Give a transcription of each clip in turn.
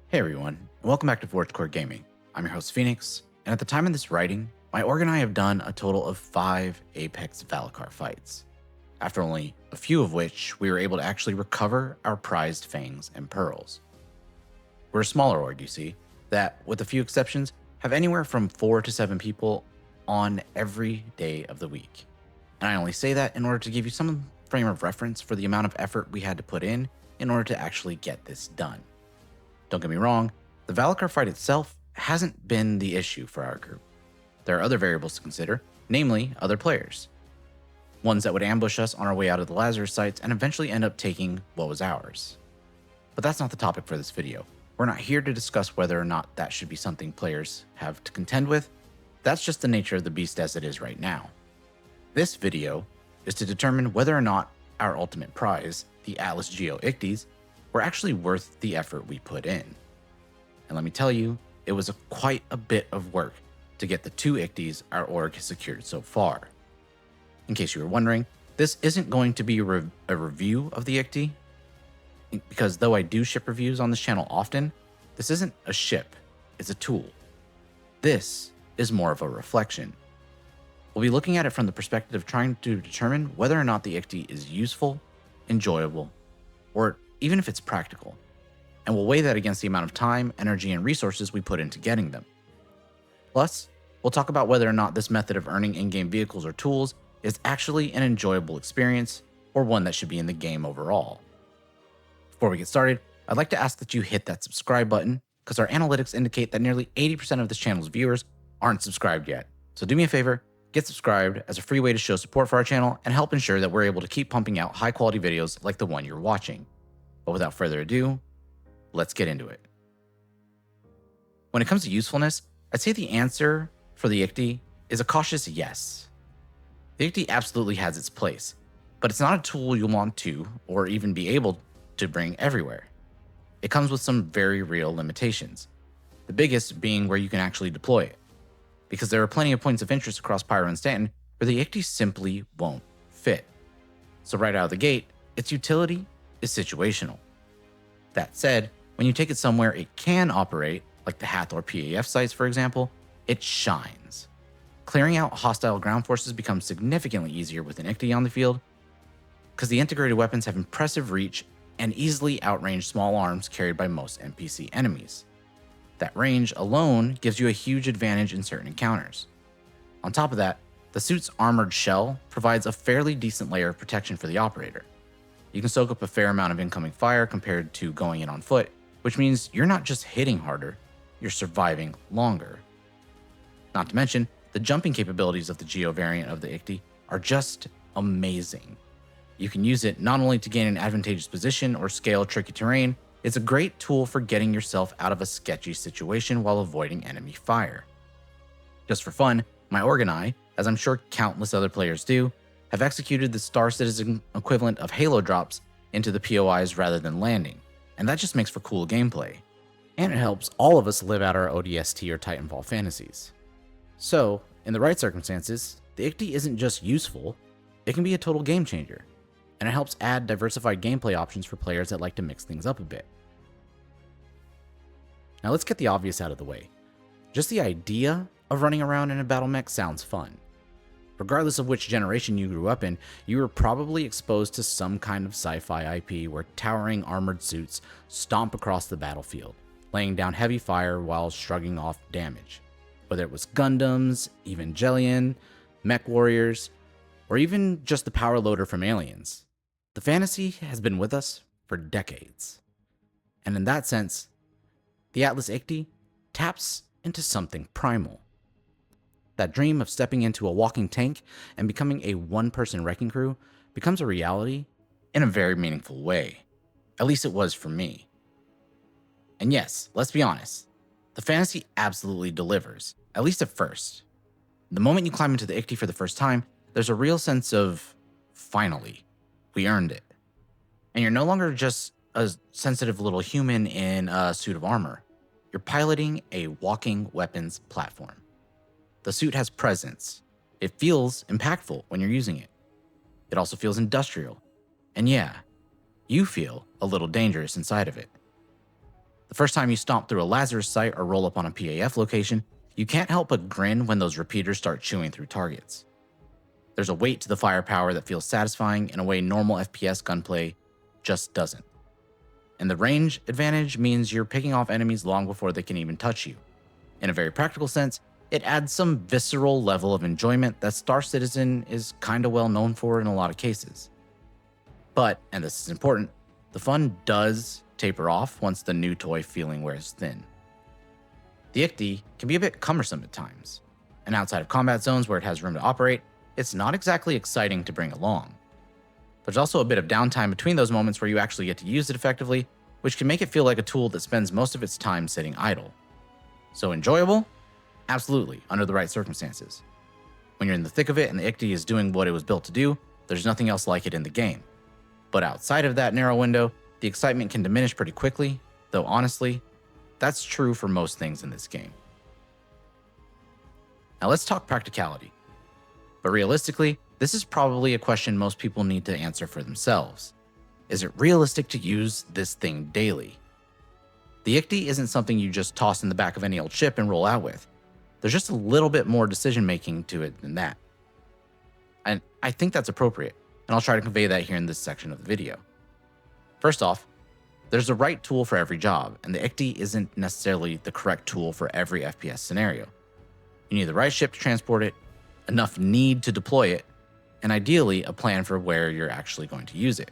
Hey everyone, and welcome back to Forge Core Gaming. I'm your host Phoenix, and at the time of this writing, my org and I have done a total of 5 Apex Valakar fights, after only a few of which we were able to actually recover our prized fangs and pearls. We're a smaller org, you see, that, with a few exceptions, have anywhere from 4 to 7 people on every day of the week. And I only say that in order to give you some frame of reference for the amount of effort we had to put in order to actually get this done. Don't get me wrong, the Valakar fight itself hasn't been the issue for our group. There are other variables to consider, namely other players. Ones that would ambush us on our way out of the Lazarus sites and eventually end up taking what was ours. But that's not the topic for this video. We're not here to discuss whether or not that should be something players have to contend with. That's just the nature of the beast as it is right now. This video is to determine whether or not our ultimate prize, the ATLS Iktis, were actually worth the effort we put in. And let me tell you, it was quite a bit of work to get the 2 Iktis our org has secured so far. In case you were wondering, this isn't going to be a review of the Ikti, because though I do ship reviews on this channel often, this isn't a ship, it's a tool. This is more of a reflection. We'll be looking at it from the perspective of trying to determine whether or not the Ikti is useful, enjoyable, or even if it's practical, and we'll weigh that against the amount of time, energy, and resources we put into getting them. Plus, we'll talk about whether or not this method of earning in-game vehicles or tools is actually an enjoyable experience, or one that should be in the game overall. Before we get started, I'd like to ask that you hit that subscribe button, because our analytics indicate that nearly 80% of this channel's viewers aren't subscribed yet. So do me a favor, get subscribed as a free way to show support for our channel and help ensure that we're able to keep pumping out high-quality videos like the one you're watching. But without further ado, let's get into it. When it comes to usefulness, I'd say the answer for the Ikti is a cautious yes. The Ikti absolutely has its place, but it's not a tool you'll want to, or even be able to bring everywhere. It comes with some very real limitations, the biggest being where you can actually deploy it, because there are plenty of points of interest across Pyro and Stanton where the Ikti simply won't fit. So right out of the gate, its utility is situational. That said, when you take it somewhere it can operate, like the Hathor PAF sites for example, it shines. Clearing out hostile ground forces becomes significantly easier with an Ikti on the field, because the integrated weapons have impressive reach and easily outrange small arms carried by most NPC enemies. That range alone gives you a huge advantage in certain encounters. On top of that, the suit's armored shell provides a fairly decent layer of protection for the operator. You can soak up a fair amount of incoming fire compared to going in on foot, which means you're not just hitting harder, you're surviving longer. Not to mention, the jumping capabilities of the Geo variant of the Ikti are just amazing. You can use it not only to gain an advantageous position or scale tricky terrain, it's a great tool for getting yourself out of a sketchy situation while avoiding enemy fire. Just for fun, my org and I, as I'm sure countless other players do, have executed the Star Citizen equivalent of Halo drops into the POIs rather than landing, and that just makes for cool gameplay. And it helps all of us live out our ODST or Titanfall fantasies. So, in the right circumstances, the Ikti isn't just useful, it can be a total game changer, and it helps add diversified gameplay options for players that like to mix things up a bit. Now let's get the obvious out of the way. Just the idea of running around in a battle mech sounds fun. Regardless of which generation you grew up in, you were probably exposed to some kind of sci-fi IP where towering armored suits stomp across the battlefield, laying down heavy fire while shrugging off damage. Whether it was Gundams, Evangelion, Mech Warriors, or even just the power loader from Aliens. The fantasy has been with us for decades. And in that sense, the ATLS Ikti taps into something primal. That dream of stepping into a walking tank and becoming a one-person wrecking crew becomes a reality in a very meaningful way. At least it was for me. And yes, let's be honest, the fantasy absolutely delivers, at least at first. The moment you climb into the Ikti for the first time, there's a real sense of, finally, we earned it. And you're no longer just a sensitive little human in a suit of armor. You're piloting a walking weapons platform. The suit has presence. It feels impactful when you're using it. It also feels industrial. And yeah, you feel a little dangerous inside of it. The first time you stomp through a Lazarus site or roll up on a PAF location, you can't help but grin when those repeaters start chewing through targets. There's a weight to the firepower that feels satisfying in a way normal FPS gunplay just doesn't. And the range advantage means you're picking off enemies long before they can even touch you. In a very practical sense, it adds some visceral level of enjoyment that Star Citizen is kinda well known for in a lot of cases. But, and this is important, the fun does taper off once the new toy feeling wears thin. The Ikti can be a bit cumbersome at times, and outside of combat zones where it has room to operate, it's not exactly exciting to bring along. There's also a bit of downtime between those moments where you actually get to use it effectively, which can make it feel like a tool that spends most of its time sitting idle. So enjoyable? Absolutely, under the right circumstances. When you're in the thick of it and the Ikti is doing what it was built to do, there's nothing else like it in the game. But outside of that narrow window, the excitement can diminish pretty quickly, though honestly, that's true for most things in this game. Now let's talk practicality. But realistically, this is probably a question most people need to answer for themselves. Is it realistic to use this thing daily? The Ikti isn't something you just toss in the back of any old ship and roll out with. There's just a little bit more decision making to it than that. And I think that's appropriate, and I'll try to convey that here in this section of the video. First off, there's a right tool for every job, and the Ikti isn't necessarily the correct tool for every FPS scenario. You need the right ship to transport it, enough need to deploy it, and ideally a plan for where you're actually going to use it.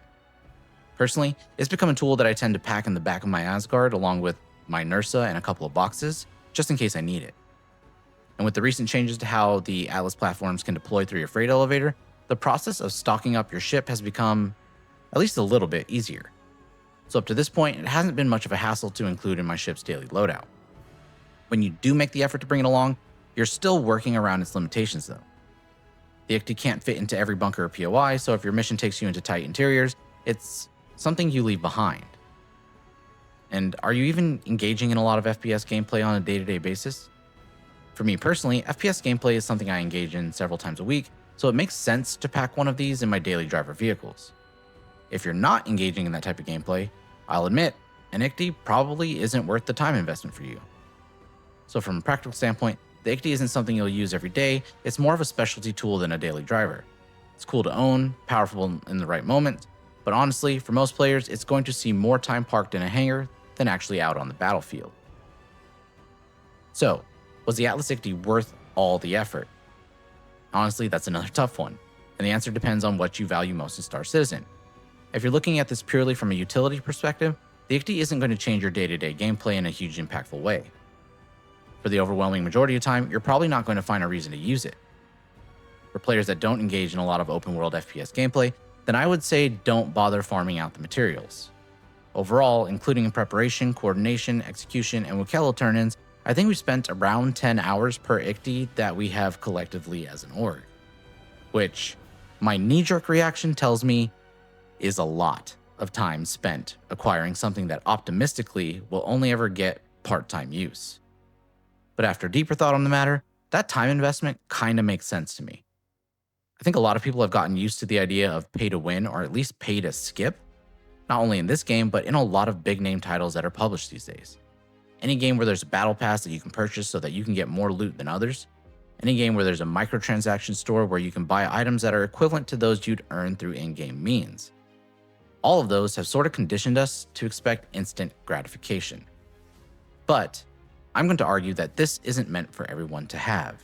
Personally, it's become a tool that I tend to pack in the back of my Asgard along with my Nursa and a couple of boxes, just in case I need it. And with the recent changes to how the ATLS platforms can deploy through your freight elevator, the process of stocking up your ship has become at least a little bit easier. So up to this point, it hasn't been much of a hassle to include in my ship's daily loadout. When you do make the effort to bring it along, you're still working around its limitations though. The Ikti can't fit into every bunker or POI, so if your mission takes you into tight interiors, it's something you leave behind. And are you even engaging in a lot of FPS gameplay on a day-to-day basis? For me personally, FPS gameplay is something I engage in several times a week, so it makes sense to pack one of these in my daily driver vehicles. If you're not engaging in that type of gameplay, I'll admit, an Ikti probably isn't worth the time investment for you. So from a practical standpoint, the Ikti isn't something you'll use every day, it's more of a specialty tool than a daily driver. It's cool to own, powerful in the right moment, but honestly, for most players, it's going to see more time parked in a hangar than actually out on the battlefield. So, was the ATLS Ikti worth all the effort? Honestly, that's another tough one, and the answer depends on what you value most in Star Citizen. If you're looking at this purely from a utility perspective, the Ikti isn't going to change your day-to-day gameplay in a huge impactful way. For the overwhelming majority of time, you're probably not going to find a reason to use it. For players that don't engage in a lot of open-world FPS gameplay, then I would say don't bother farming out the materials. Overall, including in preparation, coordination, execution, and Wikello turn-ins, I think we spent around 10 hours per Ikti that we have collectively as an org. Which, my knee-jerk reaction tells me, is a lot of time spent acquiring something that optimistically will only ever get part-time use. But after deeper thought on the matter, that time investment kinda makes sense to me. I think a lot of people have gotten used to the idea of pay to win or at least pay to skip, not only in this game, but in a lot of big name titles that are published these days. Any game where there's a battle pass that you can purchase so that you can get more loot than others, any game where there's a microtransaction store where you can buy items that are equivalent to those you'd earn through in-game means. All of those have sort of conditioned us to expect instant gratification. But I'm going to argue that this isn't meant for everyone to have.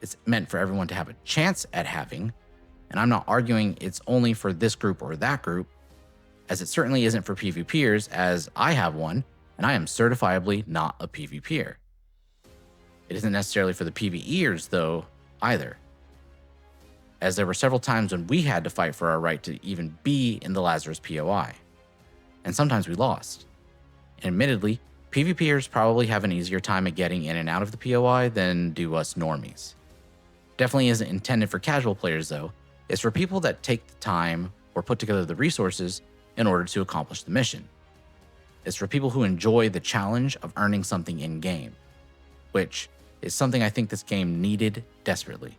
It's meant for everyone to have a chance at having, and I'm not arguing it's only for this group or that group, as it certainly isn't for PvPers, as I have one, and I am certifiably not a PvPer. It isn't necessarily for the PvEers, though, either, as there were several times when we had to fight for our right to even be in the Lazarus POI, and sometimes we lost. And admittedly, PvPers probably have an easier time at getting in and out of the POI than do us normies. Definitely isn't intended for casual players though, it's for people that take the time or put together the resources in order to accomplish the mission. It's for people who enjoy the challenge of earning something in-game, which is something I think this game needed desperately.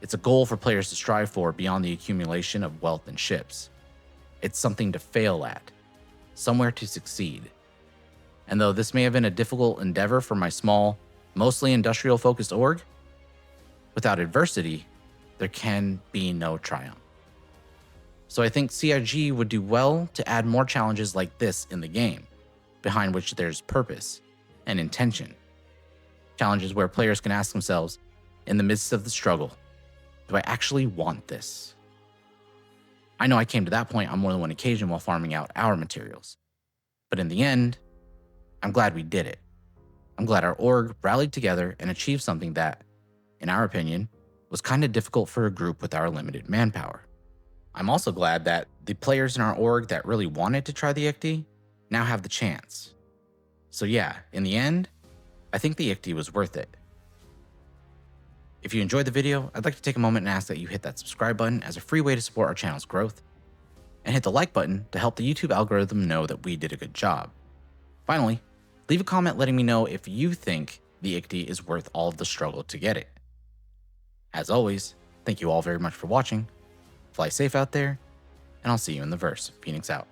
It's a goal for players to strive for beyond the accumulation of wealth and ships. It's something to fail at, somewhere to succeed. And though this may have been a difficult endeavor for my small, mostly industrial focused org, without adversity, there can be no triumph. So I think CIG would do well to add more challenges like this in the game, behind which there's purpose and intention. Challenges where players can ask themselves, in the midst of the struggle, do I actually want this? I know I came to that point on more than one occasion while farming out our materials. But in the end, I'm glad we did it. I'm glad our org rallied together and achieved something that, in our opinion, was kind of difficult for a group with our limited manpower. I'm also glad that the players in our org that really wanted to try the Ikti now have the chance. So yeah, in the end, I think the Ikti was worth it. If you enjoyed the video, I'd like to take a moment and ask that you hit that subscribe button as a free way to support our channel's growth, and hit the like button to help the YouTube algorithm know that we did a good job. Finally, leave a comment letting me know if you think the Ikti is worth all of the struggle to get it. As always, thank you all very much for watching. Fly safe out there, and I'll see you in the verse. Phoenix out.